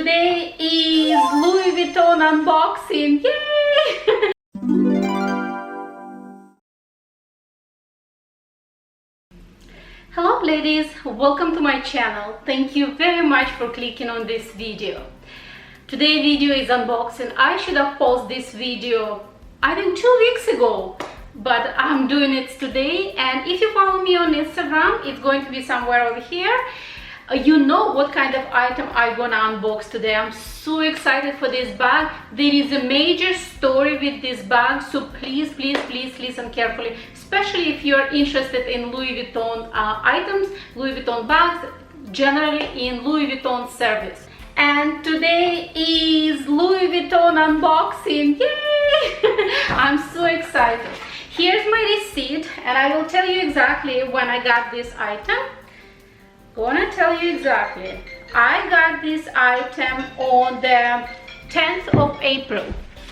Today is Louis Vuitton unboxing. Yay! Hello ladies, welcome to my channel. Thank you very much for clicking on this video. Today's video is unboxing. I should have posted this video I think 2 weeks ago, but I'm doing it today. And if you follow me on Instagram, it's going to be somewhere over here. You know what kind of item I'm gonna unbox today. I'm so excited for this bag. There is a major story with this bag, so please listen carefully, especially if you're interested in Louis Vuitton items, Louis Vuitton bags, generally in Louis Vuitton service. And today is Louis Vuitton unboxing. Yay! I'm so excited. Here's my receipt, and I will tell you exactly when I got this item. Gonna tell you exactly. I got this item on the 10th of April.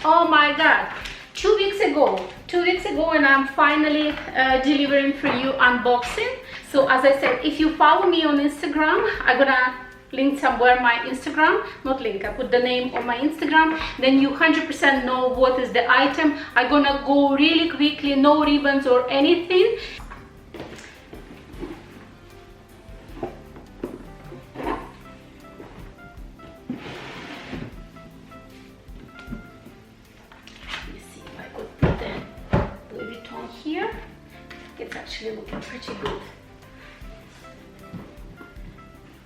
Oh my god, 2 weeks ago, and I'm finally delivering for you unboxing. So as I said, if you follow me on Instagram, I'm gonna link somewhere my Instagram, not link, I put the name on my Instagram, then you 100% know what is the item. I'm gonna go really quickly, no ribbons or anything. Here it's actually looking pretty good.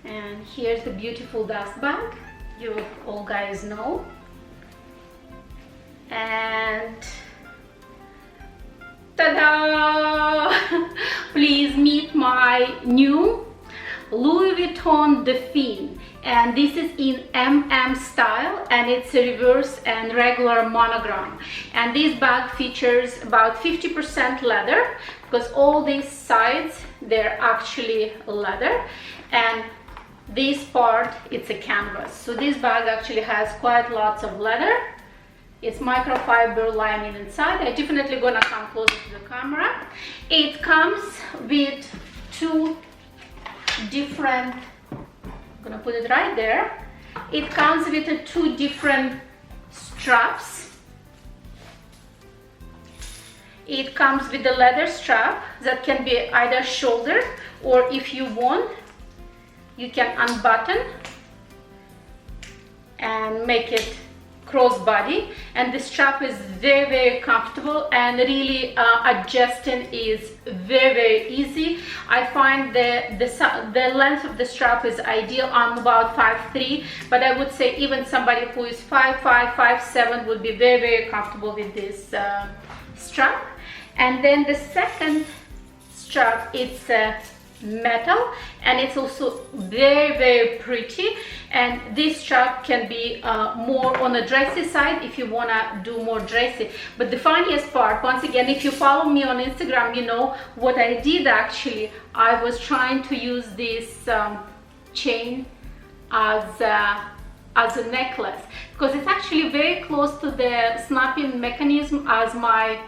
And here's the beautiful dust bag, you all guys know. And ta-da! Please meet my new Louis Vuitton Dauphine, and this is in MM style, and it's a reverse and regular monogram. And this bag features about 50% leather, because all these sides they're actually leather, and this part it's a canvas. So this bag actually has quite lots of leather. It's microfiber lining inside. I'm definitely gonna come closer to the camera. It comes with two different, I'm gonna put it right there. It comes with two different straps. It comes with the leather strap that can be either shoulder, or if you want, you can unbutton and make it crossbody. And the strap is very comfortable, and really adjusting is very easy. I find the length of the strap is ideal. I'm about 5'3", but I would say even somebody who is 5'5", 5'7" would be very comfortable with this strap. And then the second strap, it's metal, and it's also very pretty. And this strap can be more on the dressy side if you wanna do more dressy. But the funniest part, once again, if you follow me on Instagram, you know what I did actually. I was trying to use this chain as a necklace, because it's actually very close to the snapping mechanism as my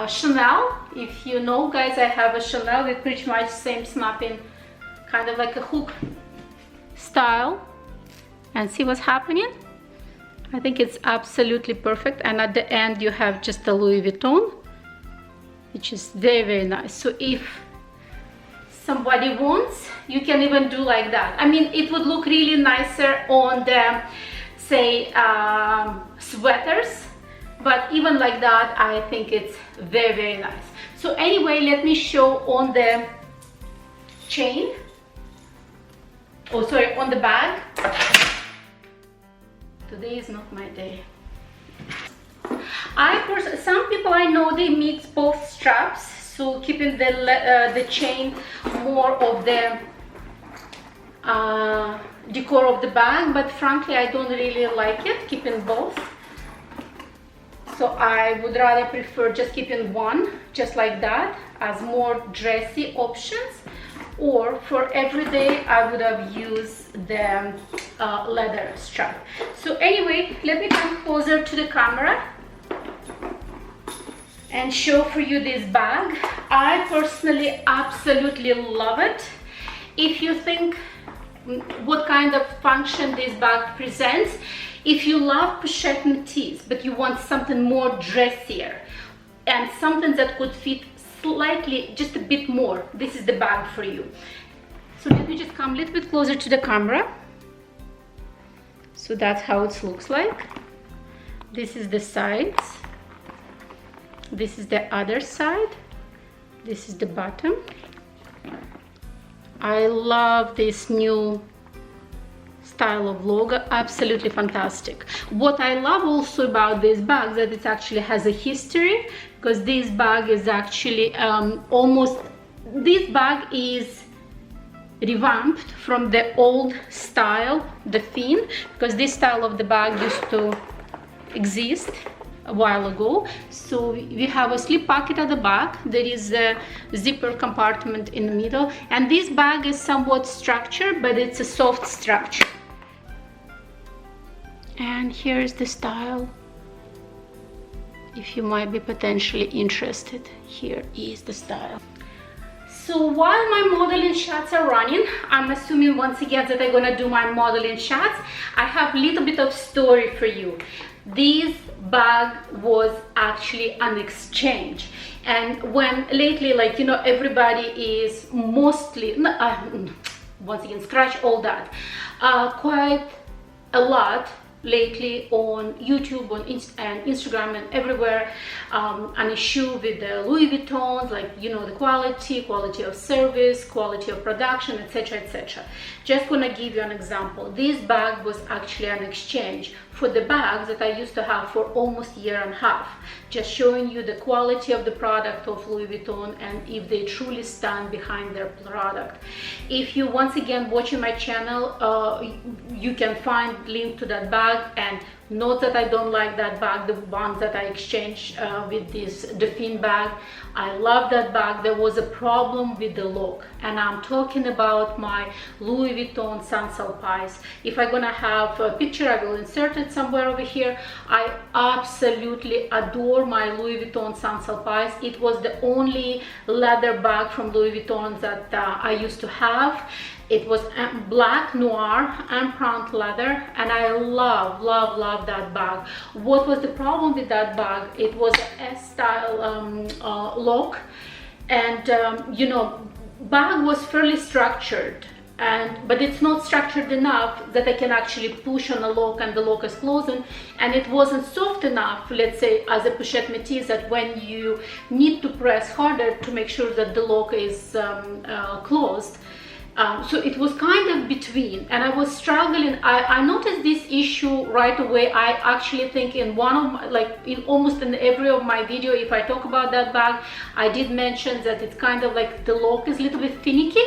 Chanel. If you know guys, I have a Chanel with pretty much same snapping, kind of like a hook style. And see what's happening? I think it's absolutely perfect. And at the end you have just a Louis Vuitton, which is very nice. So if somebody wants, you can even do like that. I mean, it would look really nicer on the, say, sweaters. But even like that, I think it's very nice. So anyway, let me show on the chain. Oh, sorry, on the bag. Today is not my day. Some people I know, they mix both straps, so keeping the chain more of the decor of the bag. But frankly, I don't really like it keeping both. So I would rather prefer just keeping one, just like that, as more dressy options. Or for everyday, I would have used the leather strap. So anyway, let me come closer to the camera and show for you this bag. I personally absolutely love it. If you think what kind of function this bag presents. If you love pochette métis, but you want something more dressier and something that could fit slightly, just a bit more, this is the bag for you. So let me just come a little bit closer to the camera. So that's how it looks like. This is the sides. This is the other side. This is the bottom. I love this new style of logo, absolutely fantastic. What I love also about this bag that it actually has a history, because this bag is actually this bag is revamped from the old style, the Dauphine, because this style of the bag used to exist a while ago. So we have a slip pocket at the back, there is a zipper compartment in the middle, and this bag is somewhat structured, but it's a soft structure. And here's the style, if you might be potentially interested. Here is the style. So while my modeling shots are running, I'm assuming once again that I'm gonna do my modeling shots. I have a little bit of story for you. This bag was actually an exchange, and when lately, like, you know, everybody is mostly once again, scratch all that, quite a lot lately on YouTube, on and Instagram and everywhere, an issue with the Louis Vuittons, like, you know, the quality of service, quality of production, etc, etc. Just gonna give you an example. This bag was actually an exchange for the bags that I used to have for almost a year and a half, just showing you the quality of the product of Louis Vuitton and if they truly stand behind their product. If you once again watching my channel, you can find link to that bag, and note that I don't like that bag, the ones that I exchanged with this Dauphine bag. I love that bag. There was a problem with the lock, and I'm talking about my Louis Vuitton Sans-Alpais. If I'm gonna have a picture, I will insert it somewhere over here. I absolutely adore my Louis Vuitton Sans-Alpais. It was the only leather bag from Louis Vuitton that I used to have. It was black noir empreinte leather, and I love that bag. What was the problem with that bag? It was an S-style lock, and you know, bag was fairly structured, but it's not structured enough that I can actually push on a lock and the lock is closing, and it wasn't soft enough, let's say, as a pochette métis, that when you need to press harder to make sure that the lock is closed. So it was kind of between, and I was struggling. I noticed this issue right away. I actually think in one of my, like in almost in every of my video, if I talk about that bag, I did mention that it's kind of like the lock is a little bit finicky.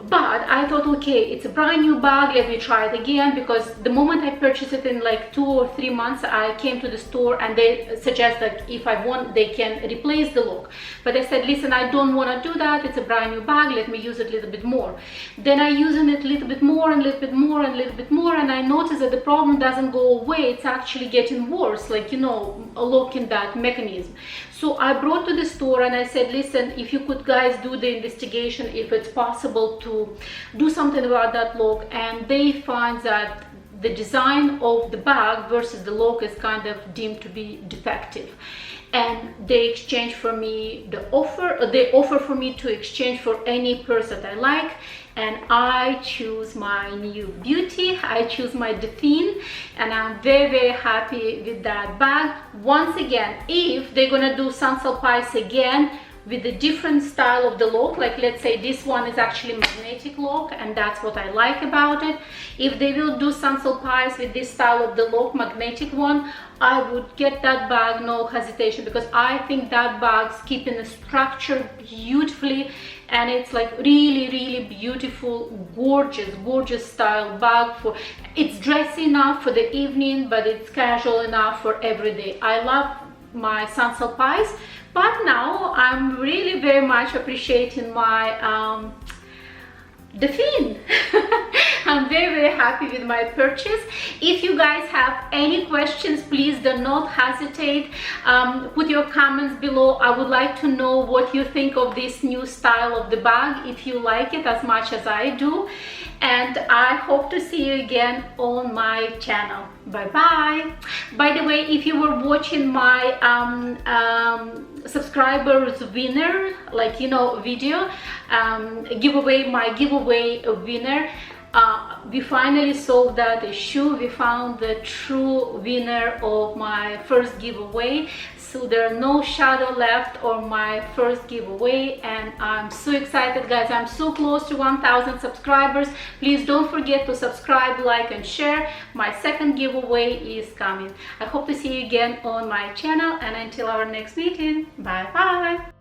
But I thought, okay, it's a brand new bag, let me try it again, because the moment I purchased it, in like 2 or 3 months, I came to the store and they suggest that if I want, they can replace the lock. But I said, listen, I don't want to do that, it's a brand new bag, let me use it a little bit more. Then I using it a little bit more and a little bit more and a little bit more, and I noticed that the problem doesn't go away, it's actually getting worse, like, you know, locking that mechanism. So I brought to the store and I said, listen, if you could guys do the investigation, if it's possible to do something about that lock. And they find that the design of the bag versus the lock is kind of deemed to be defective. And they exchange for me they offer for me to exchange for any purse that I like, and I choose my new beauty, I choose my Dauphine, and I'm very happy with that bag. Once again, if they're gonna do Sans-Alpais again with a different style of the lock, like let's say this one is actually magnetic lock, and that's what I like about it. If they will do Sans-Alpais with this style of the lock, magnetic one, I would get that bag, no hesitation, because I think that bag's keeping the structure beautifully, and it's like really beautiful, gorgeous style bag. For it's dressy enough for the evening, but it's casual enough for every day. I love my Sans-Alpais, but now I'm really very much appreciating my Dauphine. I'm very happy with my purchase. If you guys have any questions, please do not hesitate. Put your comments below. I would like to know what you think of this new style of the bag, if you like it as much as I do. And I hope to see you again on my channel. Bye bye. By the way, if you were watching my subscribers winner, like, you know, video giveaway, my giveaway winner, we finally sold that shoe. We found the true winner of my first giveaway, so there are no shadow left on my first giveaway, and I'm so excited, guys. I'm so close to 1,000 subscribers. Please don't forget to subscribe, like and share. My second giveaway is coming. I hope to see you again on my channel, and until our next meeting, bye bye.